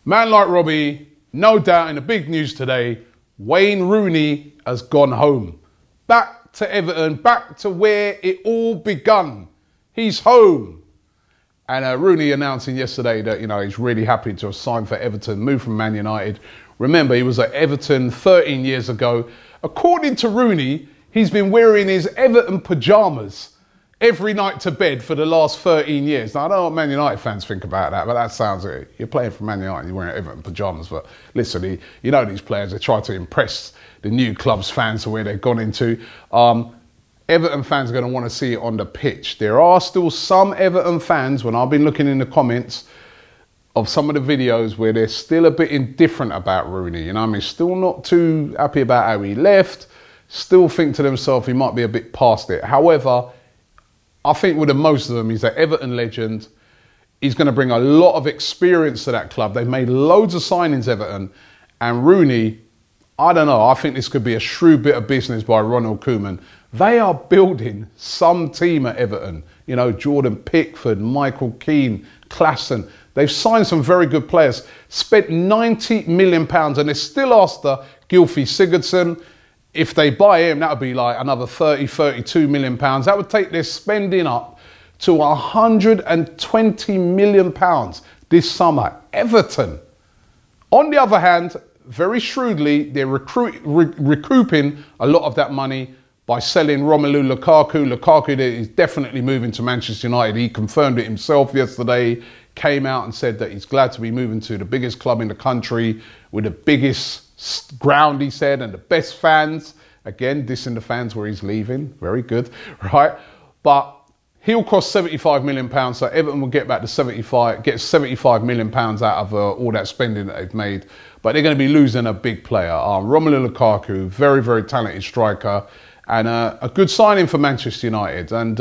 Man like Robbie, no doubt in the big news today, Wayne Rooney has gone home. Back to Everton, back to where it all begun. He's home. And Rooney announcing yesterday that, he's really happy to have signed for Everton, moved from Man United. Remember, he was at Everton 13 years ago. According to Rooney, he's been wearing his Everton pyjamas every night to bed for the last 13 years. Now, I don't know what Man United fans think about that, but that sounds it. You're playing for Man United, you're wearing Everton pyjamas. But listen, you know these players, they try to impress the new club's fans to where they've gone into. Everton fans are going to want to see it on the pitch. There are still some Everton fans, when I've been looking in the comments of some of the videos, where they're still a bit indifferent about Rooney. Still not too happy about how he left. Still think to themselves he might be a bit past it. However, I think with most of them, he's an Everton legend. He's going to bring a lot of experience to that club. They've made loads of signings, Everton. And Rooney, I don't know, I think this could be a shrewd bit of business by Ronald Koeman. They are building some team at Everton. Jordan Pickford, Michael Keane, Klassen. They've signed some very good players. Spent £90 million and they're still after Gylfi Sigurdsson. If they buy him, that would be like another 30, 32 million pounds. That would take their spending up to 120 million pounds this summer. Everton. On the other hand, very shrewdly, they're recouping a lot of that money by selling Romelu Lukaku. Lukaku is definitely moving to Manchester United. He confirmed it himself yesterday, came out and said that he's glad to be moving to the biggest club in the country with the biggest ground, he said, and the best fans. Again, dissing the fans where he's leaving. Very good, right? But he'll cost £75 million, so Everton will get back to 75 million pounds out of all that spending that they've made. But they're going to be losing a big player. Romelu Lukaku, very, very talented striker, and a good signing for Manchester United. And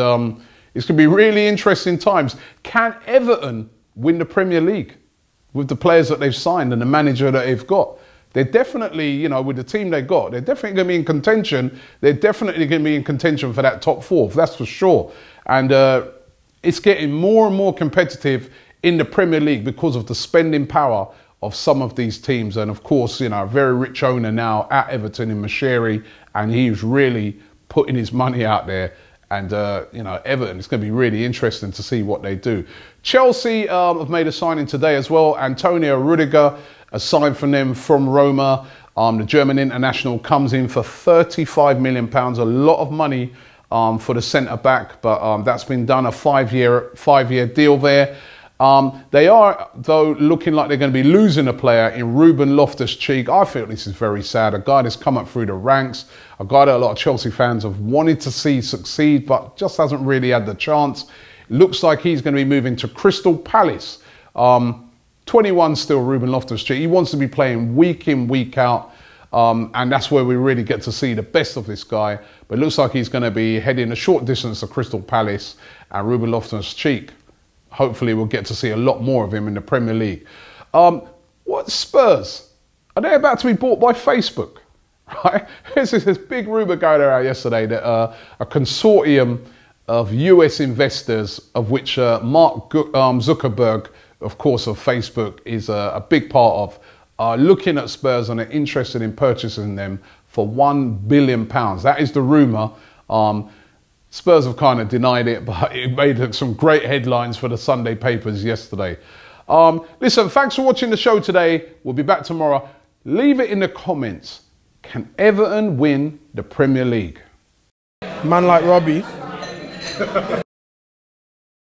it's going to be really interesting times. Can Everton win the Premier League with the players that they've signed and the manager that they've got? They're definitely, with the team they got, they're definitely going to be in contention. They're definitely going to be in contention for that top four, that's for sure. And it's getting more and more competitive in the Premier League because of the spending power of some of these teams. And of course, a very rich owner now at Everton in Mashiri, and he's really putting his money out there. And, Everton, it's going to be really interesting to see what they do. Chelsea have made a signing today as well. Antonio Rudiger, a sign from them from Roma. The German international comes in for £35 million, a lot of money for the centre-back, but that's been done, a five-year deal there. They are, though, looking like they're going to be losing a player in Ruben Loftus-Cheek. I feel this is very sad. A guy that's come up through the ranks, a guy that a lot of Chelsea fans have wanted to see succeed, but just hasn't really had the chance. It looks like he's going to be moving to Crystal Palace. 21 still, Ruben Loftus-Cheek. He wants to be playing week in, week out. And that's where we really get to see the best of this guy. But it looks like he's going to be heading a short distance to Crystal Palace. And Ruben Loftus-Cheek, hopefully we'll get to see a lot more of him in the Premier League. What Spurs? Are they about to be bought by Facebook? Right? There's this big rumour going around yesterday that a consortium of US investors, of which Mark Zuckerberg, of course, of Facebook, is a big part of, are looking at Spurs and are interested in purchasing them for £1 billion. That is the rumour. Spurs have kind of denied it, but it made some great headlines for the Sunday papers yesterday. Listen, thanks for watching the show today. We'll be back tomorrow. Leave it in the comments. Can Everton win the Premier League? Man like Robbie.